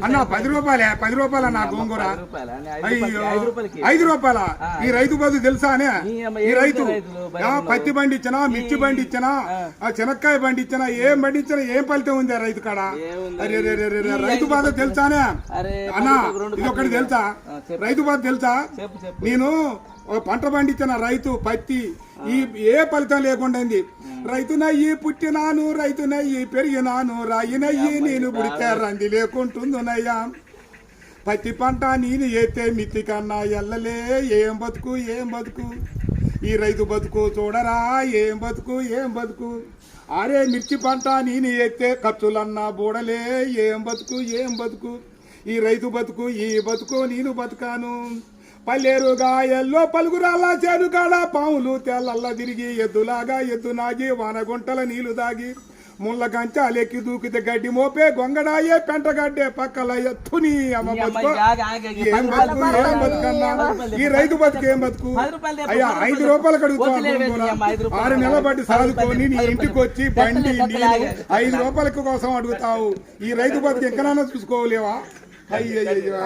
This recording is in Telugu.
అన్న 10 రూపాయలే, 10 రూపాయల నా గోంగూర. అయ్యో 5 రూపాయల. ఈ రైతు బతుకు తెలుసా అనే? ఈ రైతు పత్తి బండి ఇచ్చినా, మిర్చి బండి ఇచ్చినా, చెనక్కాయ బండి ఇచ్చినా, ఏం బండి ఇచ్చినా ఏం ఫలితం ఉంది రైతు కాడ? రైతు బాధ తెలుసానే అన్నా? ఇది ఒకటి తెలుసా? రైతు బాధ తెలుసా? నేను పంట పండించిన రైతు పత్తి ఏ ఫలితం లేకుండా రైతునయ్యి పుట్టినాను, రైతునయ్యి పెరిగినాను, రాయినయ్యి నేను పుడితే రంది లేకుంటుందునయ్యా. పత్తి పంట నేను ఏతే మిత్తి కన్నా ఎల్లలే. ఏం బతుకు ఏం బతుకు ఈ రైతు బతుకు చూడరా, ఏం బతుకు ఏం బతుకు. అరే మిర్చి పంట నేను ఏతే ఖర్చులన్నా బూడలే. ఏం బతుకు ఏం బతుకు ఈ రైతు బతుకు, ఈ బతుకు నేను బతుకాను. పల్లెరుగా ఎల్లో పలుగురాల చేరుగాడ పాములు తెల్లల్లా తిరిగి ఎద్దులాగా ఎద్దు నాగి వానగుంటల నీళ్లు దాగి ముళ్ళ కంచాలెక్కి దూకితే గడ్డి మోపే గొంగడాయే పెంటగడ్డే పక్కల ఎత్తుని అమ్మ బతుకు. ఏం బతుకు ఏం బతుకన్నా ఈ రైతు బతుకు ఏం బతుకు? అయ్యా 5 రూపాయలు అడుగుతావు, 6 నెలల బట్టి సాదుకొని నీ ఇంటికి వచ్చి బండి 5 రూపాయల కోసం అడుగుతావు. ఈ రైతు బతుకు ఎక్కడైనా చూసుకోలేవా? అయ్యయ్యో.